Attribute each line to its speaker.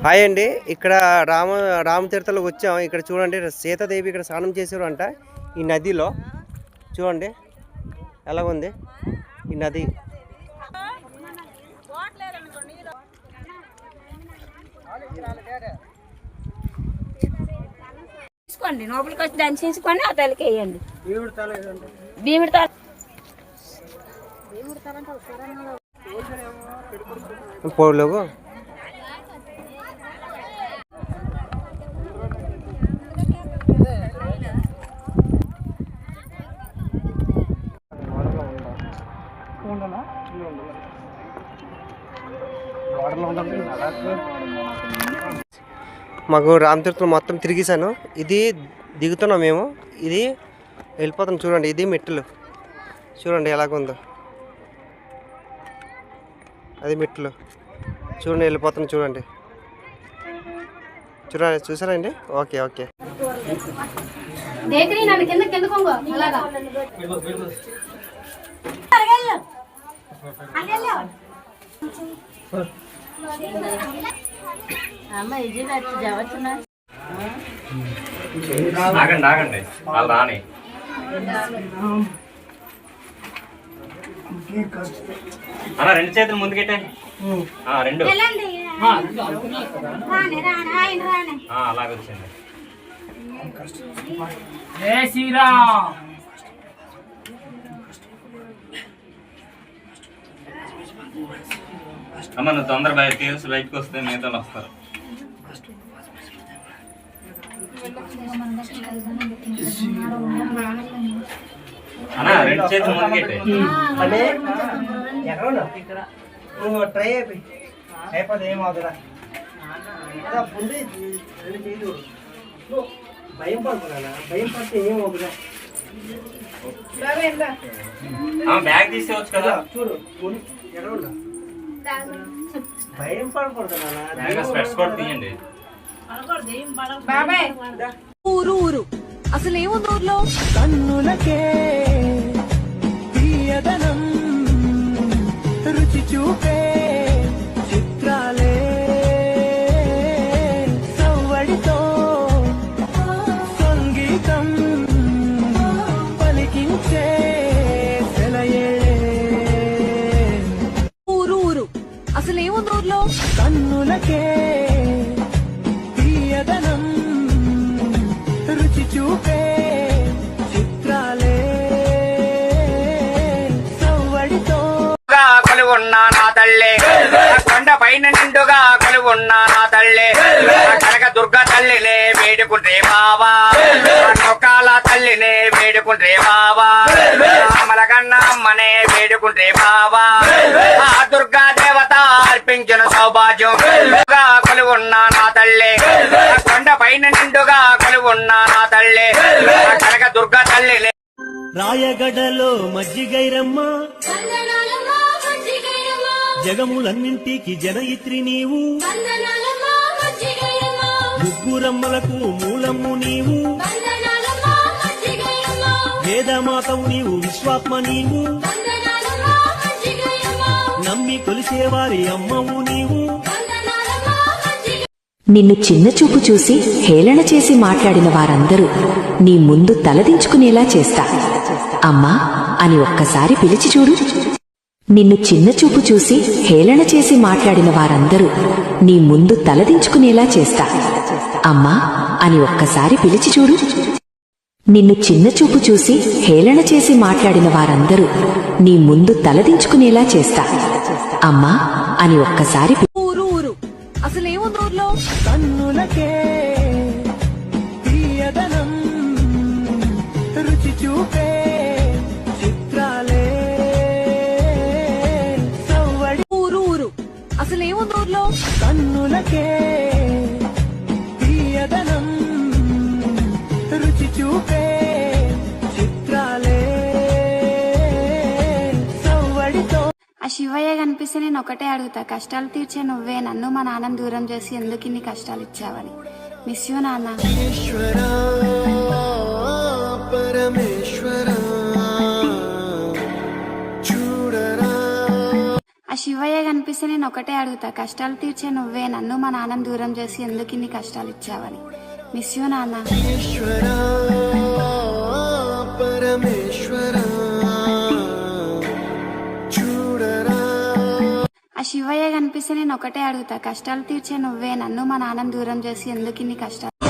Speaker 1: Hi అండి, ఇక్కడ రామతీర్థంలోకి వచ్చాం. ఇక్కడ చూడండి, సీతాదేవి ఇక్కడ స్నానం చేశారు అంట ఈ నదిలో. చూడండి ఎలాగుంది ఈ నది.
Speaker 2: తీసుకోండి, లోపలికి వచ్చి దంచుకొని ఆ తలకి వేయండి. భీముడి తల
Speaker 1: పోలేవు. మాకు రామతీర్థం మొత్తం తిరిగేసాను. ఇది దిగుతున్నాం మేము, ఇది వెళ్ళిపోతాం. చూడండి, ఇది మెట్లు చూడండి ఎలాగుందో. అది మెట్లు చూడండి, వెళ్ళిపోతాం. చూడండి చూడండి, చూసారండి. Okay okay.
Speaker 3: ఆగండి ఆగండి, వాళ్ళు రాని. అలా రెండు చేతులు ముందుకెట్టే, రెండు అలాగే వచ్చింది. అమ్మ నువ్వు తొందర బయటకు వస్తే మిగతా వస్తారు. అన్నా రెండు చేతులు ముందుకెట్టే.
Speaker 1: ట్రై అయిపోతే ఏమవుతుందా? భయం పడుతున్నా, భయం పడితే ఏమవుతుందా?
Speaker 3: బ్యాగ్ తీసేవచ్చు కదా.
Speaker 1: చూడు భయం పడకూడదు.
Speaker 3: స్పెట్స్ కూడా తీయండి.
Speaker 4: ఊరు ఊరు అసలు ఏముంది ఊర్లో? కన్నులకే తీయదనం రుచి చూపే చిత్రాలే సవ్వడితో సంగీతం పలికించే సెలయేళే. ఊరు ఊరు అసలు ఏముంది ఊర్లో? కన్నులకే తీయదనం రుచి చూపే చిత్రాలే సవ్వడితో.
Speaker 5: కొలువున్నా నా తల్లే, కొండ పైన నిండుగా కొలువున్నా నా తల్లే, కనక దుర్గ తల్లినే వేడుకుంటే బావా, నొక్కాల తల్లినే వేడుకుంటే బావా, అమలగన్న అమ్మనే వేడుకుంటే బావా, ఆ దుర్గా దేవత అర్పించిన సౌభాగ్యం. కొలువున్నా నా తల్లే, కొండ పైన నిండుగా కొలువున్నా నా తల్లే, కనక దుర్గ తల్లినే.
Speaker 6: రాయగడలో మజ్జిగైరమ్మ జగములన్నింటికి జనయిత్రి నీవు, ముగ్గురమ్మలకు మూలమ్ము నీవు, వేదమాతవు నీవు, విశ్వాత్మ నీవు, నమ్మి కొలిసేవారి అమ్మవు నీవు.
Speaker 7: నిన్ను చిన్న చూపు చూసి హేళన చేసి మాట్లాడిన వారందరూ నీ ముందు తలదించుకునేలా చేస్తా. అమ్మా అని ఒక్కసారి పిలిచి చూడు. నిన్ను చిన్న చూపు చూసి హేళన చేసి మాట్లాడిన వారందరూ నీ ముందు తలదించుకునేలా చేస్తా. అమ్మా అని ఒక్కసారి పిలిచి చూడు. నిన్ను చిన్న చూపు చూసి హేళన చేసి మాట్లాడిన వారందరూ నీ ముందు తలదించుకునేలా చేస్తా. అమ్మా అని ఒక్కసారి.
Speaker 4: ఊరు ఊరు అసలు ఏముంది ఊర్లో?
Speaker 6: కన్నులకే తీయదనం రుచి చూపే చిత్రాలే సవ్వడి.
Speaker 4: ఊరు ఊరు అసలు ఏముంది ఊర్లో?
Speaker 6: కన్నులకే తీయదనం రుచి చూపే చిత్రాలే సవ్వడితో.
Speaker 8: ఆ శివయ్య కనిపిస్తే నేను ఒకటే అడుగుతా, కష్టాలు తీర్చే నువ్వే, నన్ను మా నాన్నని దూరం చేసి ఎందుకు ఇన్ని కష్టాలు ఇచ్చావని. మిస్ యూ నాన్న. నేను ఒకటే అడుగుతా, కష్టాలు తీర్చే నువ్వే నన్ను మా నాన్నని దూరం చేసి ఎందుకు ఇన్ని కష్టాలు ఇచ్చావని. మిస్ యూ నాన్న. ఆ శివయ్య కనిపిస్తే నేను ఒకటే అడుగుతా, కష్టాలు తీర్చే నువ్వే నన్ను మా నాన్నని దూరం చేసి ఎందుకు ఇన్ని కష్టాలు.